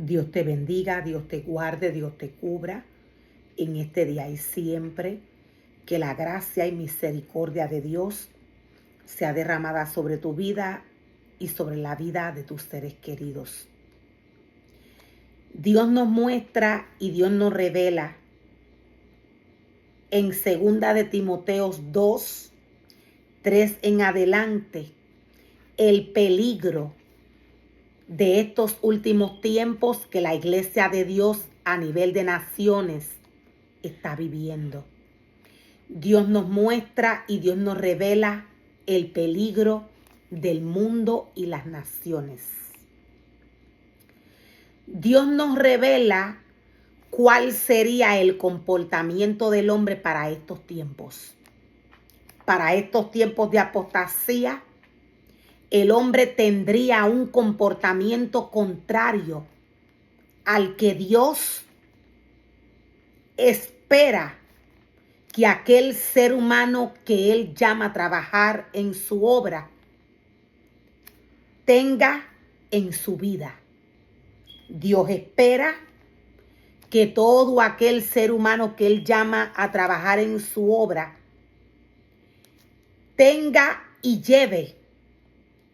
Dios te bendiga, Dios te guarde, Dios te cubra en este día y siempre. Que la gracia y misericordia de Dios sea derramada sobre tu vida y sobre la vida de tus seres queridos. Dios nos muestra y Dios nos revela en 2 de Timoteo 2, 3 en adelante, el peligro de estos últimos tiempos que la iglesia de Dios a nivel de naciones está viviendo. Dios nos muestra y Dios nos revela el peligro del mundo y las naciones. Dios nos revela cuál sería el comportamiento del hombre para estos tiempos. Para estos tiempos de apostasía, el hombre tendría un comportamiento contrario al que Dios espera que aquel ser humano que Él llama a trabajar en su obra tenga en su vida. Dios espera que todo aquel ser humano que Él llama a trabajar en su obra tenga y lleve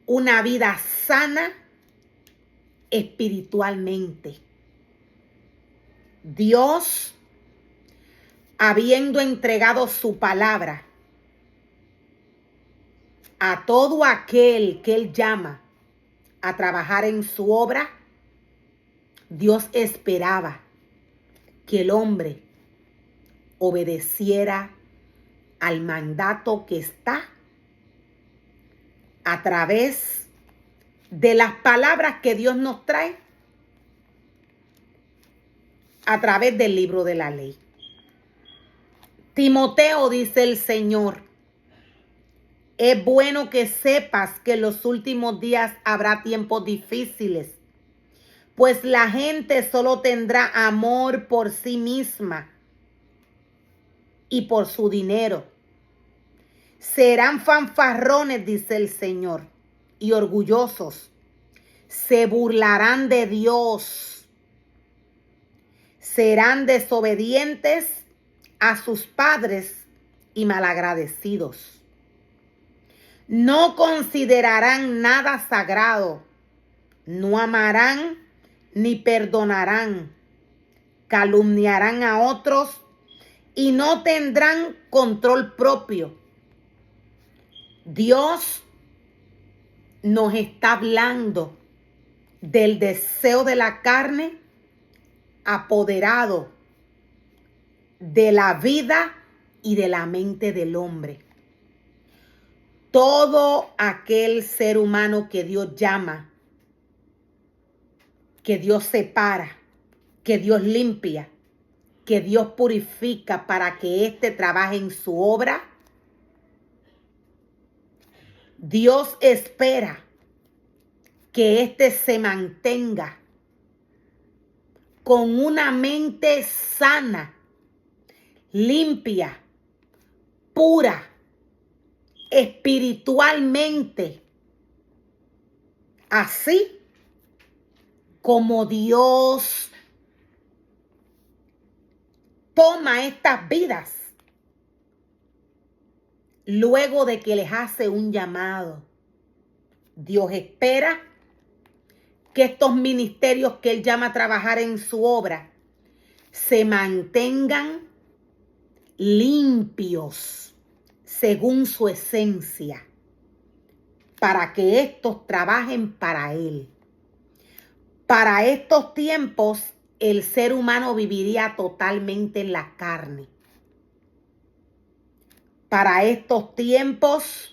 una vida sana espiritualmente. Dios, habiendo entregado su palabra a todo aquel que Él llama a trabajar en su obra, Dios esperaba que el hombre obedeciera al mandato que está a través de las palabras que Dios nos trae a través del libro de la ley. Timoteo, dice el Señor, es bueno que sepas que en los últimos días habrá tiempos difíciles, pues la gente solo tendrá amor por sí misma y por su dinero. Serán fanfarrones, dice el Señor, y orgullosos. Se burlarán de Dios. Serán desobedientes a sus padres y malagradecidos. No considerarán nada sagrado. No amarán ni perdonarán. Calumniarán a otros y no tendrán control propio. Dios nos está hablando del deseo de la carne apoderado de la vida y de la mente del hombre. Todo aquel ser humano que Dios llama, que Dios separa, que Dios limpia, que Dios purifica para que éste trabaje en su obra, Dios espera que éste se mantenga con una mente sana, limpia, pura, espiritualmente, así como Dios toma estas vidas luego de que les hace un llamado. Dios espera que estos ministerios que Él llama a trabajar en su obra se mantengan limpios según su esencia, para que estos trabajen para Él. Para estos tiempos, el ser humano viviría totalmente en la carne. Para estos tiempos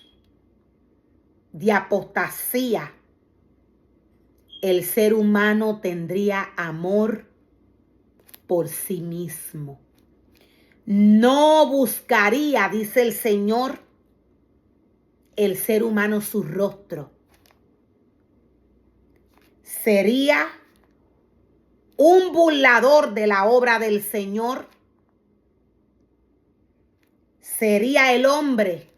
de apostasía, el ser humano tendría amor por sí mismo. No buscaría, dice el Señor, el ser humano su rostro. Sería un burlador de la obra del Señor. Sería el hombre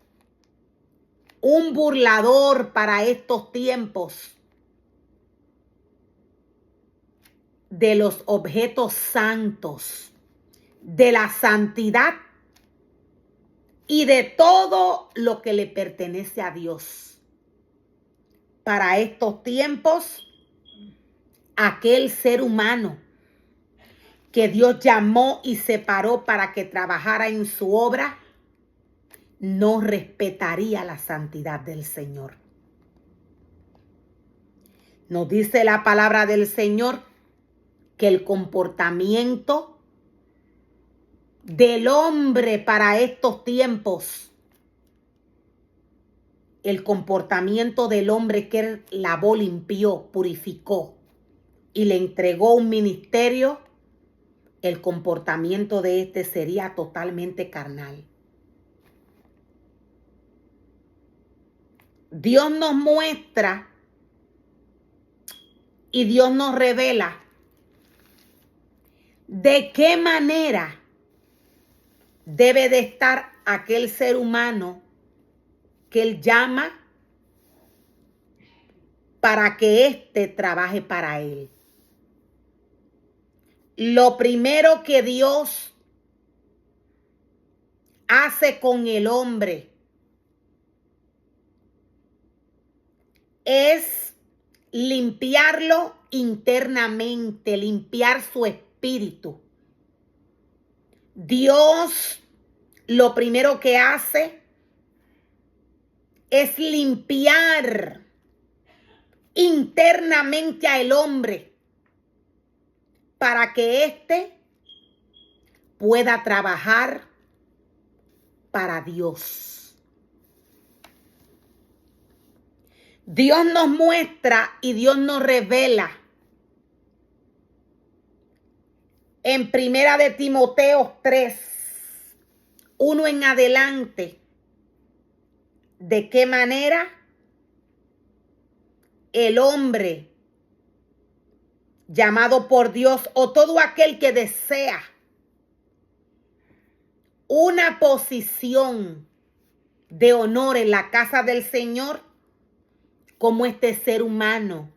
un burlador para estos tiempos de los objetos santos, de la santidad y de todo lo que le pertenece a Dios. Para estos tiempos, aquel ser humano que Dios llamó y separó para que trabajara en su obra, no respetaría la santidad del Señor. Nos dice la palabra del Señor que el comportamiento del hombre para estos tiempos, el comportamiento del hombre que él lavó, limpió, purificó y le entregó un ministerio, el comportamiento de este sería totalmente carnal. Dios nos muestra y Dios nos revela de qué manera debe de estar aquel ser humano que Él llama para que éste trabaje para Él. Lo primero que Dios hace con el hombre es limpiarlo internamente, limpiar su espíritu. Dios lo primero que hace es limpiar internamente al hombre para que éste pueda trabajar para Dios. Dios nos muestra y Dios nos revela en Primera de Timoteo 3, 1 en adelante, de qué manera el hombre llamado por Dios o todo aquel que desea una posición de honor en la casa del Señor, como este ser humano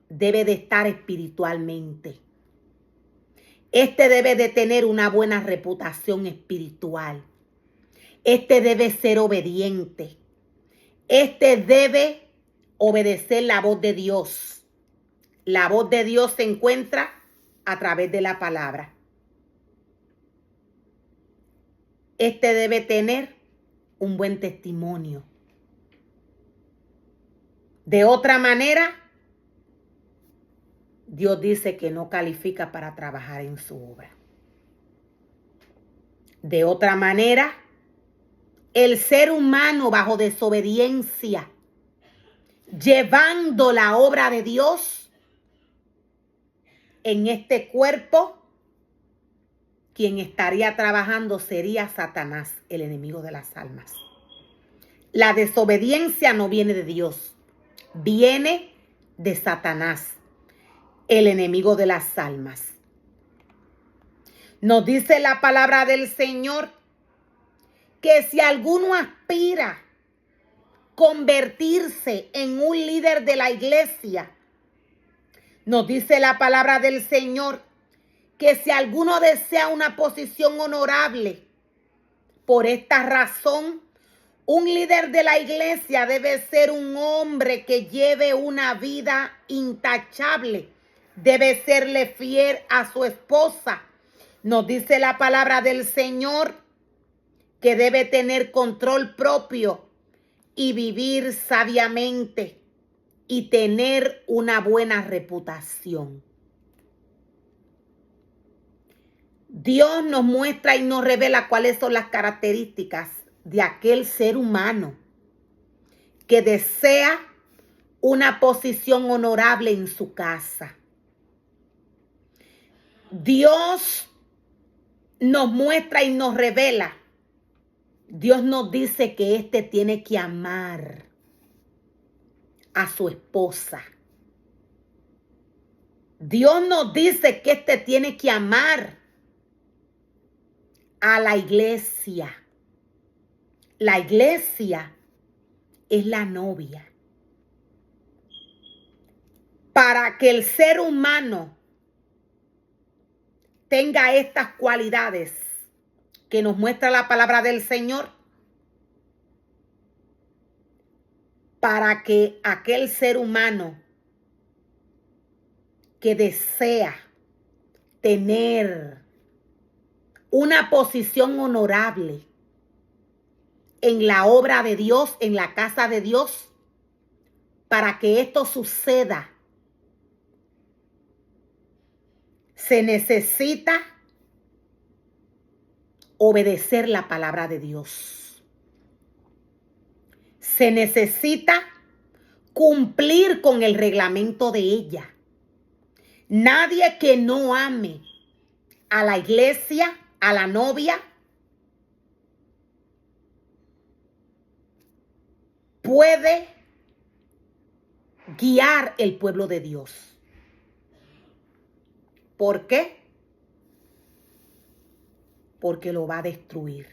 debe de estar espiritualmente. Este debe de tener una buena reputación espiritual. Este debe ser obediente. Este debe obedecer la voz de Dios. La voz de Dios se encuentra a través de la palabra. Este debe tener un buen testimonio. De otra manera, Dios dice que no califica para trabajar en su obra. De otra manera, el ser humano bajo desobediencia, llevando la obra de Dios en este cuerpo, quien estaría trabajando sería Satanás, el enemigo de las almas. La desobediencia no viene de Dios, viene de Satanás, el enemigo de las almas. Nos dice la palabra del Señor que si alguno aspira a convertirse en un líder de la iglesia, nos dice la palabra del Señor que si alguno desea una posición honorable, por esta razón, un líder de la iglesia debe ser un hombre que lleve una vida intachable. Debe serle fiel a su esposa. Nos dice la palabra del Señor que debe tener control propio y vivir sabiamente y tener una buena reputación. Dios nos muestra y nos revela cuáles son las características de aquel ser humano que desea una posición honorable en su casa. Dios nos muestra y nos revela. Dios nos dice que éste tiene que amar a su esposa. Dios nos dice que éste tiene que amar a la iglesia. La iglesia es la novia. Para que el ser humano tenga estas cualidades que nos muestra la palabra del Señor, para que aquel ser humano que desea tener una posición honorable en la obra de Dios, en la casa de Dios, para que esto suceda, se necesita obedecer la palabra de Dios. Se necesita cumplir con el reglamento de ella. Nadie que no ame a la iglesia, a la novia, puede guiar el pueblo de Dios. ¿Por qué? Porque lo va a destruir.